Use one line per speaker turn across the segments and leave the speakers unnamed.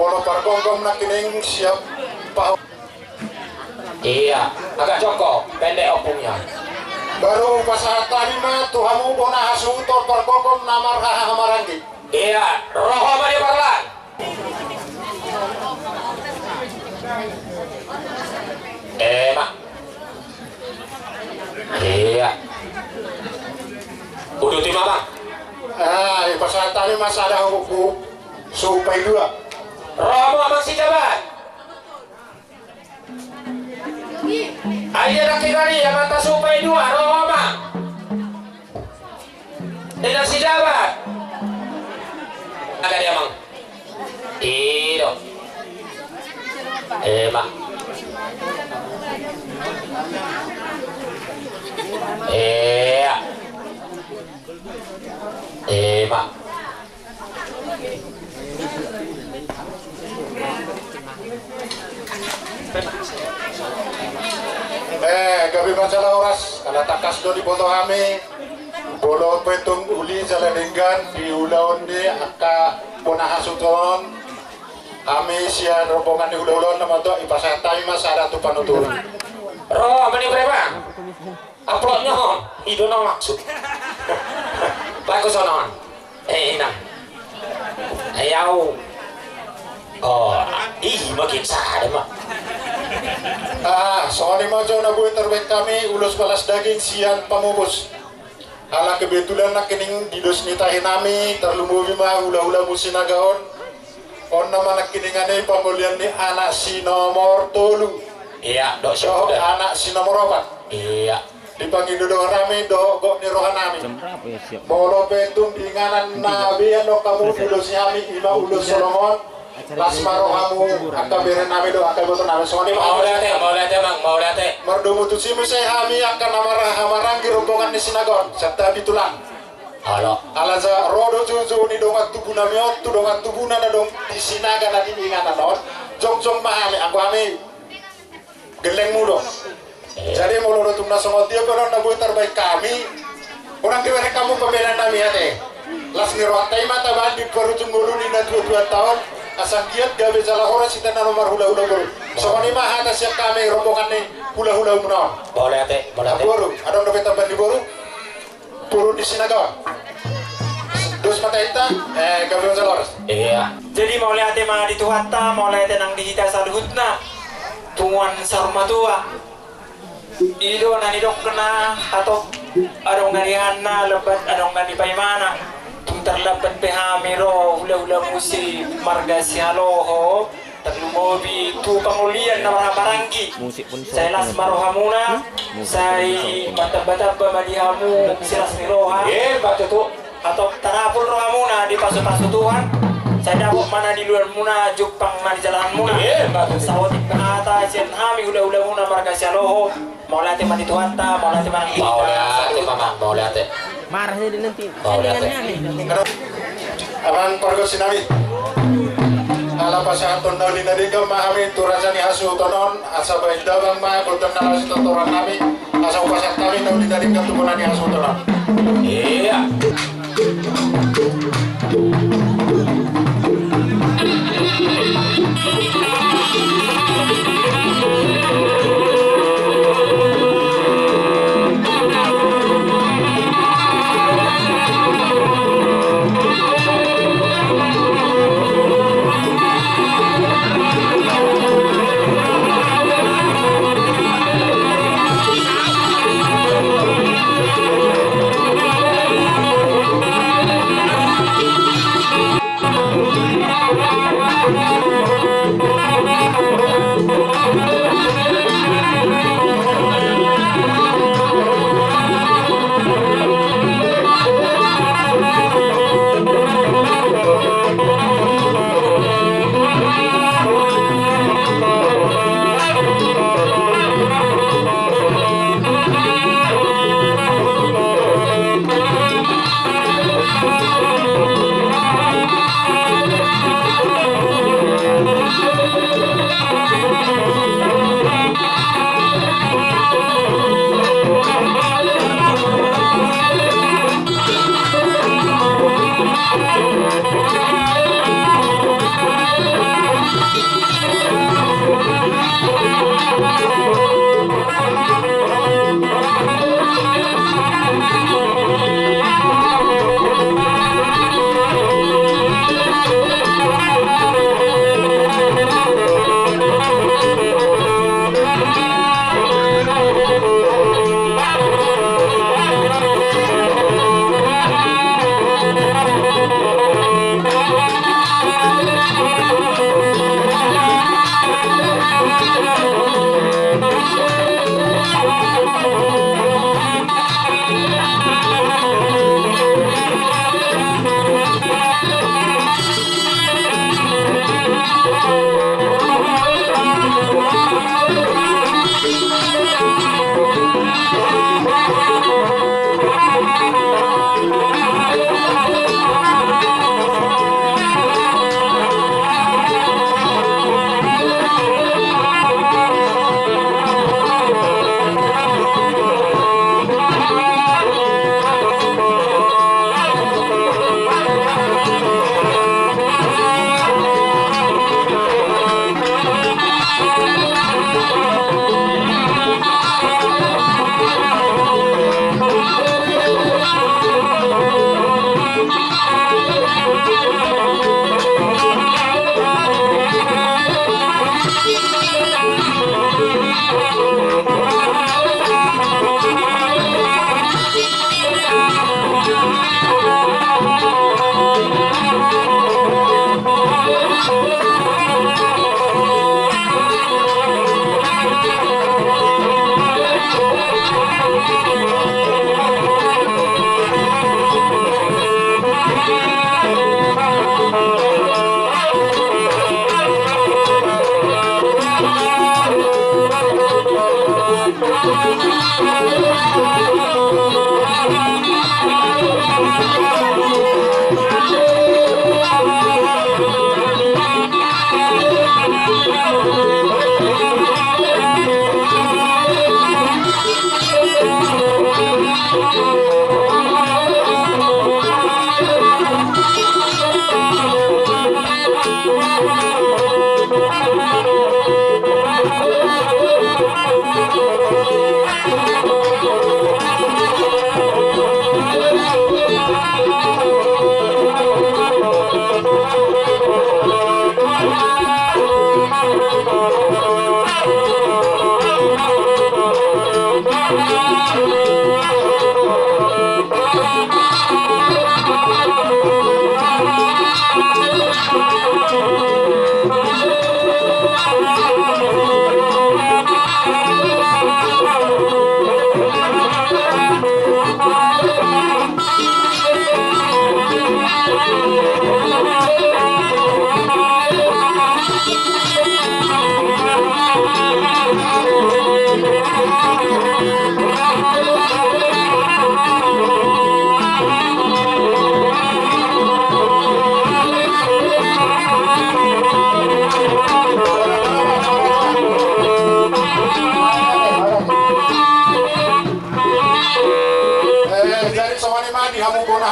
Bolo pargonggong na kining siap pahok.
Iya, agak jongkok, pendek opungnya.
Baru pasahat tadi mah tuhamu bona hasutor pargonggong namar hamaranggi.
Iya, roho mani parlan. Mak. Iya. Udah timah bang.
Pasahat tadi mas ada hukum supaya dua.
Romo masih jabat. Ayo laki kali yang mata supaya dua Romo bang. Tidak si jabat. Agak dia bang. Iyo. Mak. Iya. Mak.
Gabi masalah oras kalau takas do di boto kami bolo petung uli jalaninggan di ulaon di aka pona hasuton kami sian rombongan di ulaon nama do ipasatai mas ada tu panutur
Roh meni berapa uploadnya hon idono maksud bagus sonon inang ayau makin sadar mak
soalnya mau na buat terbaik kami ulus balas daging sian pamubus ala kebetulan nak kening didos nitahin nami terlumbu bima ula-ula musinagaon on nama nak keningane pamulian ni anak si nomor tolu
iya dok
so anak si nomor 4
iya
dipanggil dodong rame do gok ni rohan nami bolo petung dinganan nabi ano kamu ulus nyami ima ulus solomon lasmaro kamu akan beren nami do akan betul nami soalnya
mau lihat bang mau lihat
merdu mutusimu saya kami akan amarang di rombongan di sinagon serta ditulang
halo
alaza rodo juju ni dongat tubuh nami tu dongat tubuh nana dong di sinaga nanti ingatan don jong mahami aku kami geleng mudo jadi mau lo tumna songot dia orang nabu terbaik kami orang di mana kamu pembedaan nami hati las nirwatai mata bandi baru tunggulu di 2 tahun asal giat gawe salah orang sita nomor hula-hula baru soalnya mah ada siap kami rombongan nih hula-hula menawan
boleh ate
baru ada orang tambah di baru turun di sinaga terus mata ita gawe salah
iya jadi mau lihat mah di tuhata mau lihat nang di hita saluhutna tumuan sarma tua ido nani dok kena atau adong ngani hanna lebat adong ngani paimana terlapat pehamiro hula-hula musi marga si haloho terlumobi tu pangulian nama maranggi saya las marohamuna saya mata-mata pemadihamu silas miroha batu tu atau tanapul rohamuna di pasu-pasu Tuhan saya dapat mana di luar muna jupang mana di jalan muna batu sawat ikata jen hami hula-hula muna marga si haloho mau latih mati Tuhan ta mau latih maranggi mau latih
marahnya di nanti
abang pargo sinami ala pasahaton dauli nadi memahami turasani hasu tonon asa baik dabang ma boten narasi totoran nami asa upasat kami dauli nadi ketumunani hasu tonon
iya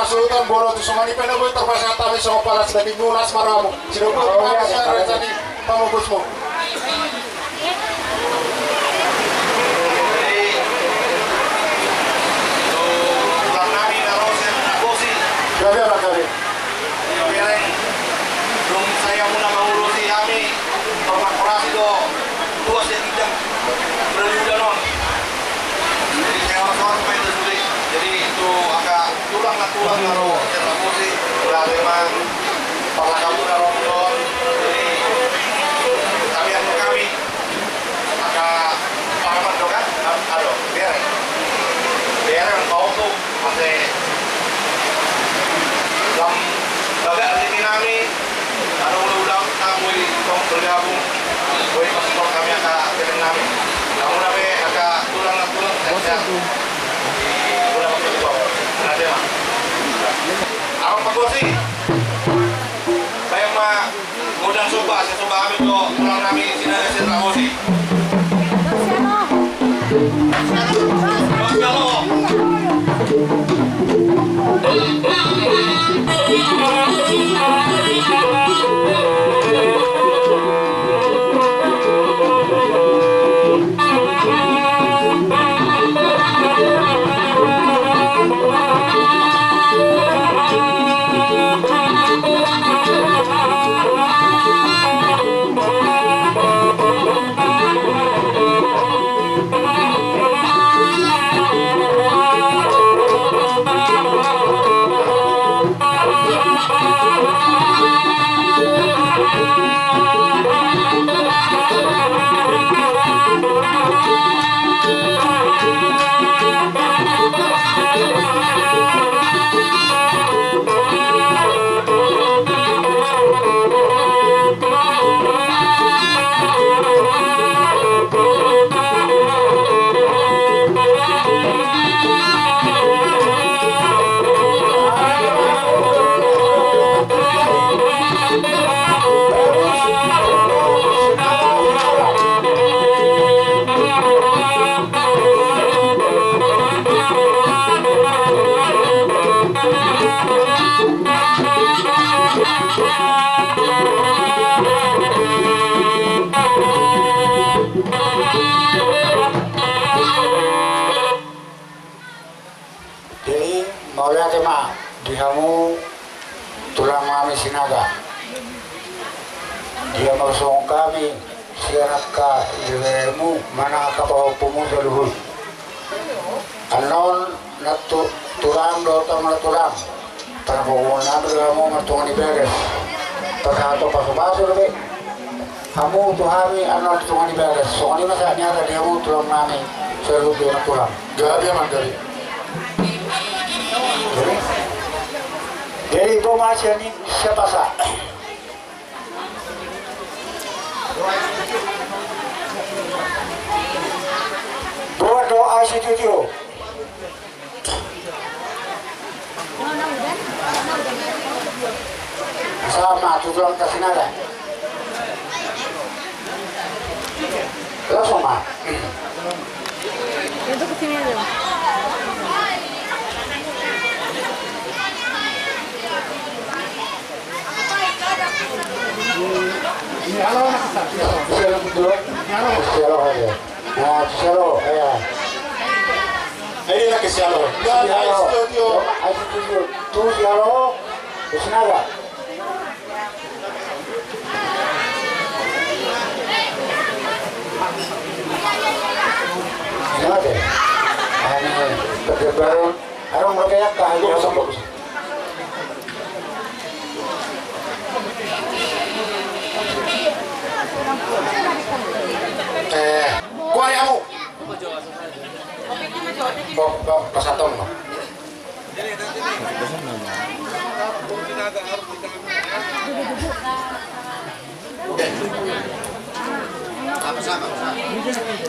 Hasulkan bola tu semua ni pernah buat terpaksa tapi semua palas dari nulas maramu. Sudah buat apa tadi kamu bosmu? Jadi apa kali?
Belum saya muna mengurusi kami korporasi do luas dan tidak berani udah non. Jadi saya orang-orang supaya tersulit. Jadi itu agak tulang karo terlalu berarti memang pernah kamu karo non. Jadi kalian kami agak paham dong kan? Aduh, biar yang kau tuh masih dalam bagak di kami ada ulang kamu kamu bergabung boleh masuk kami agak dengan kami kamu nabe agak tulang saya udah masuk ada mah awak pagosi bayang mah modal coba saya coba ambil tuh tulang kami sini saya pagosi
Dihamu tulang kami sinaga dia maksong kami siarak ka ilmu mana kapahupumu sa luhur anon na tulang do tamang tulang para buwan na berlamu matungan iberes pagkato pasabaso nabi hamu tuhami anon tungan iberes so kani masanya tadi hamu tulang kami sa luhur na tulang
Gabi aman dari.
Jadi informasi ini siapa sah? Buat doa situ sama tujuan ke sini langsung mah.
Itu kesini aja.
Halo, ya.
Ini lagi sialo. Ya, studio.
Tuh sialo, kesana. Ada. Ini kebebaran. Arong berkaya kahaya sama.
Kuari kamu. Pasatong.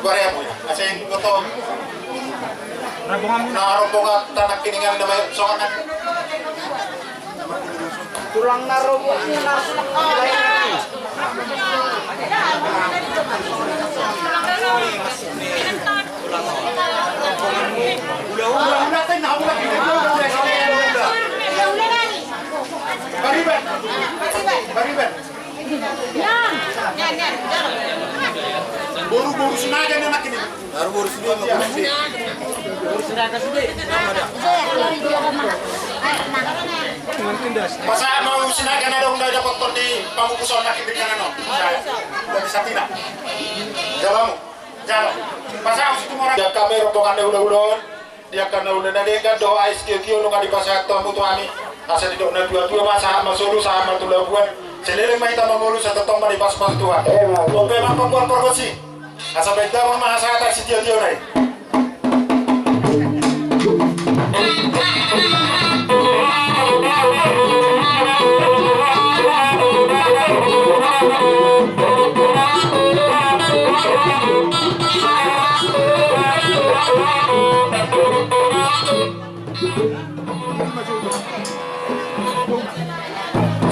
Korea punya. Asing foto. Rombongan tanah kiningan namanya soalnya.
Tulang narobo
Buru-buru senaga nih anak ini.
Baru sudah
Masa mau senaga na dong dari kotor di pamukuson nak ibig na no. Dari satina. Jalan. Masa harus itu orang. Ya kami rombongan udah dia karena udah ada yang doa iskio nunggu di pasar tamu tuani. Asal di dona dua masa masulu sama tu labuan. Selera mai ta mamulu sa totong di pas tua. Oke apa buat promosi. Asal beda mama saya tak si tio nai.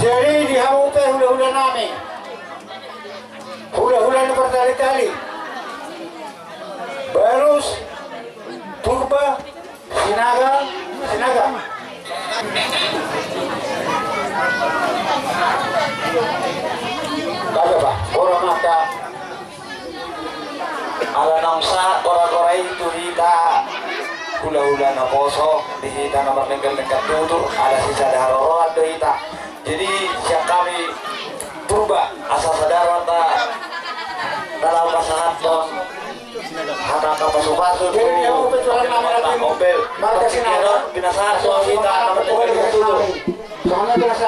Jadi di Hamupe hula-hula nami. Hula-hula na bertali-tali. Barus, Purba, Sinaga. Kaya ba? Orang mata ala nangsa orang-orang itu hita hula-hula na poso dihita na magnegel-negel tutur ada sisa daharoroan do hita. Jadi siap kami Purba asal sadar ta dalam pasangan dong hata kapasupasu jadi yang berjualan nama lagi mobil marka sinara binasa kita nama tutur